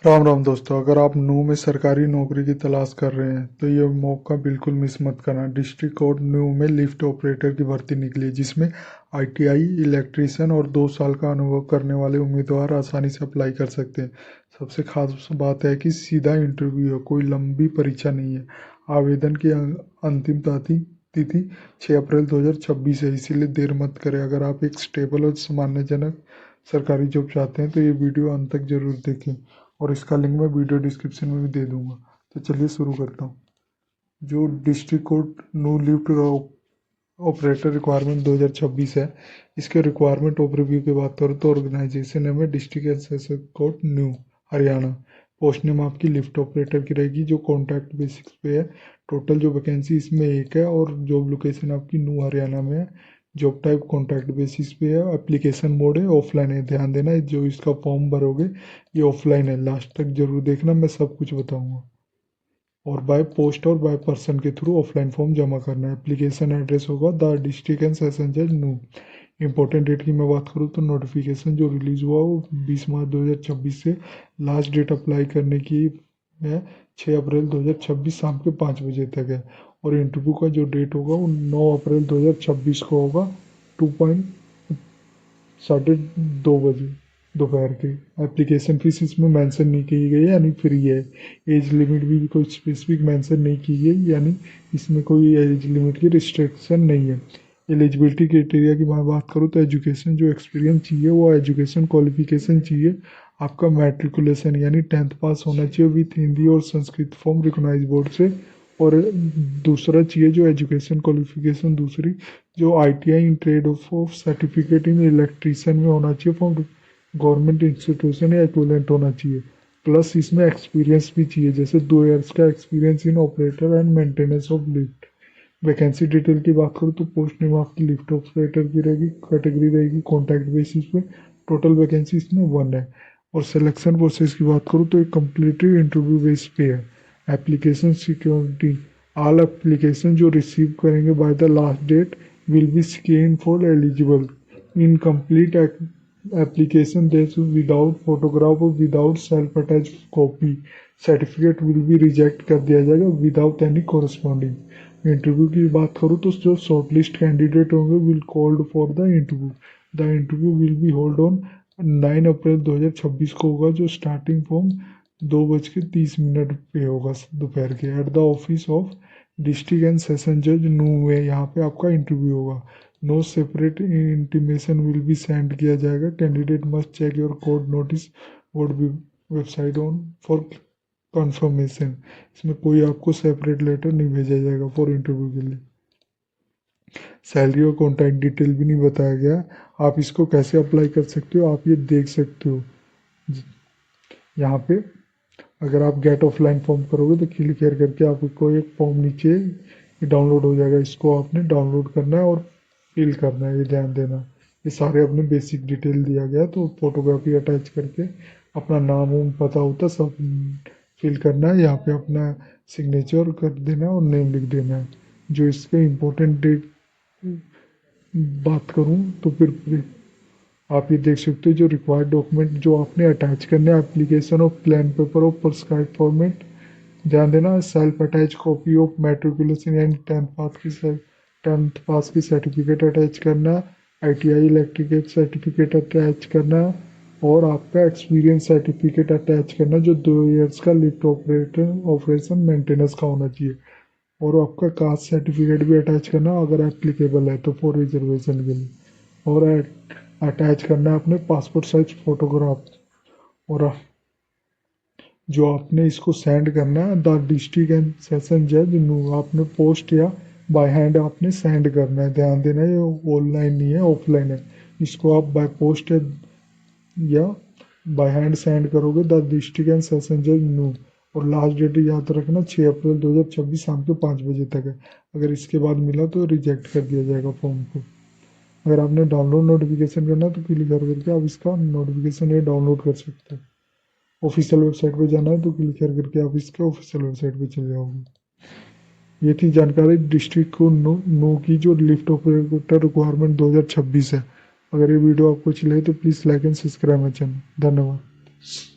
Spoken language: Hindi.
राम राम दोस्तों, अगर आप नू में सरकारी नौकरी की तलाश कर रहे हैं तो ये मौका बिल्कुल मिस मत करना। डिस्ट्रिक्ट कोर्ट नू में लिफ्ट ऑपरेटर की भर्ती निकली है, जिसमें आईटीआई इलेक्ट्रीशियन और 2 साल का अनुभव करने वाले उम्मीदवार आसानी से अप्लाई कर सकते हैं। सबसे खास बात है कि सीधा इंटरव्यू है, कोई लंबी परीक्षा नहीं है। आवेदन की अंतिम तिथि 6 अप्रैल 2026 है, इसीलिए देर मत करें। अगर आप एक स्टेबल और सम्मानजनक सरकारी जॉब चाहते हैं तो ये वीडियो अंत तक जरूर देखें, और इसका लिंक मैं वीडियो डिस्क्रिप्शन में भी दे दूंगा। तो चलिए शुरू करता हूँ। जो district court no lift operator requirement 2026 है, इसके रिक्वायरमेंट ओवरव्यू की बात करूँ तो ऑर्गेनाइजेशन नेम है district and session court Nuh, Haryana. Post name आपकी लिफ्ट ऑपरेटर की रहेगी, जो कॉन्ट्रैक्ट बेसिस पे है। टोटल जो वैकेंसी इसमें एक है, और जॉब लोकेशन आपकी न्यू हरियाणा में है। जॉब टाइप कॉन्ट्रैक्ट बेसिस पे है। एप्लीकेशन मोड है ऑफलाइन है, ध्यान देना जो इसका फॉर्म भरोगे ये ऑफलाइन है। लास्ट तक जरूर देखना, मैं सब कुछ बताऊंगा। और बाय पोस्ट और बाय पर्सन के थ्रू ऑफलाइन फॉर्म जमा करना है। एप्लीकेशन एड्रेस होगा द डिस्ट्रिक्ट एंड सेशन जज नू। इंपॉर्टेंट डेट की मैं बात करूँ तो नोटिफिकेशन जो रिलीज हुआ वो 20 मार्च 2026 से। लास्ट डेट अप्लाई करने की है 6 अप्रैल 2026 शाम के 5 बजे तक है। और इंटरव्यू का जो डेट होगा वो 9 अप्रैल 2026 को होगा, 2:30 बजे दोपहर के। एप्लीकेशन फीस इसमें मेंशन नहीं की गई है, यानी फ्री है। एज लिमिट भी कोई स्पेसिफिक मेंशन नहीं की गई, यानी इसमें कोई एज लिमिट की रिस्ट्रिक्शन नहीं है। एलिजिबिलिटी क्राइटेरिया की मैं बात करूँ तो एजुकेशन जो एक्सपीरियंस चाहिए वो एजुकेशन क्वालिफिकेशन चाहिए। आपका मैट्रिकुलेशन यानी 10th पास होना चाहिए विथ हिंदी और संस्कृत फॉर्म रिकॉग्नाइज बोर्ड से। और दूसरा चाहिए जो एजुकेशन क्वालिफिकेशन दूसरी, जो ITI in trade off certificate in electrician में होना चाहिए फ्रॉम गवर्नमेंट इंस्टीट्यूशन या इक्विवेलेंट होना चाहिए। प्लस इसमें एक्सपीरियंस भी चाहिए, जैसे 2 ईयर्स का experience in operator and maintenance of lift. Vacancy detail की बात करूँ तो पोस्ट नेम आपकी लिफ्ट ऑपरेटर की रहेगी, कैटेगरी रहेगी कॉन्टैक्ट बेसिस पे। टोटल वैकेंसी इसमें 1 है। और सिलेक्शन प्रोसेस की बात करूँ तो एक कम्प्लीटली इंटरव्यू बेस पे है। एप्लीकेशन सिक्योरिटी, ऑल एप्लीकेशन जो रिसीव करेंगे by the last date will be scan for eligible. Incomplete application देश विदाउट फोटोग्राफ और without self attach copy certificate will be reject कर दिया जाएगा विदाउट एनी कोरस्पॉन्डिंग। इंटरव्यू की बात करूँ तो जो शॉर्टलिस्ट कैंडिडेट होंगे will called for the interview. The interview will be hold on 9 अप्रैल 2026 को होगा, जो स्टार्टिंग फॉर्म 2:30 पे होगा दोपहर के, at the office of district and session जज नू है। यहाँ पे आपका इंटरव्यू होगा। No separate intimation will be send किया जाएगा। Candidate must check your court notice would be website on for confirmation. इसमें कोई आपको सेपरेट लेटर नहीं भेजा जाएगा फॉर इंटरव्यू के लिए। सैलरी और कॉन्टैक्ट डिटेल भी नहीं बताया गया। आप इसको कैसे अप्लाई कर सकते हो आप ये देख सकते हो यहाँ पे। अगर आप गेट ऑफलाइन फॉर्म करोगे तो क्लिक केयर करके आपको एक फॉर्म नीचे डाउनलोड हो जाएगा। इसको आपने डाउनलोड करना है और फिल करना है, ये ध्यान देना। ये सारे अपने बेसिक डिटेल दिया गया, तो फोटोग्राफी अटैच करके अपना नाम उम पता होता सब फिल करना है। यहाँ पे अपना सिग्नेचर कर देना है और नेम लिख देना है। जो इसके इम्पोर्टेंट डेट बात करूँ तो फिर आप ये देख सकते हो जो रिक्वायर्ड डॉक्यूमेंट जो आपने अटैच करने हैं, application of plan paper of prescribe format. ध्यान देना, self attach copy of matriculation यानी 10th पास की सर्टिफिकेट अटैच करना, आईटीआई इलेक्ट्रिकल सर्टिफिकेट अटैच करना, और आपका एक्सपीरियंस सर्टिफिकेट अटैच करना जो 2 ईयर्स का लिफ्ट ऑपरेशन मेंटेनेंस का होना चाहिए। और आपका कास्ट सर्टिफिकेट भी अटैच करना अगर एप्लीकेबल है तो फॉर रिजर्वेशन के लिए। और अटैच करना है अपने पासपोर्ट साइज फोटोग्राफ। और जो आपने इसको सेंड करना है द डिस्ट्रिक्ट एंड सेशन जज नो, आपने पोस्ट या बाय हैंड आपने सेंड करना है। ध्यान देना ये ऑनलाइन नहीं है, ऑफलाइन है। इसको आप बाय पोस्ट या बाय हैंड सेंड करोगे द डिस्ट्रिक्ट एंड सेशन जज नो। और लास्ट डेट याद रखना 6 अप्रैल 2026 शाम के 5 बजे तक है। अगर इसके बाद मिला तो रिजेक्ट कर दिया जाएगा फॉर्म को। अगर आपने डाउनलोड नोटिफिकेशन करना है तो क्लिक करके आप इसका नोटिफिकेशन ये डाउनलोड कर सकते हैं। ऑफिशियल वेबसाइट पे जाना है तो क्लिक करके आप इसके ऑफिशियल वेबसाइट पे चले जाओगे। ये थी जानकारी डिस्ट्रिक्ट को नो की जो लिफ्ट ऑपरेटर रिक्वायरमेंट 2026 है। अगर ये वीडियो आपको अच्छी लगे तो please like and subscribe my channel. धन्यवाद।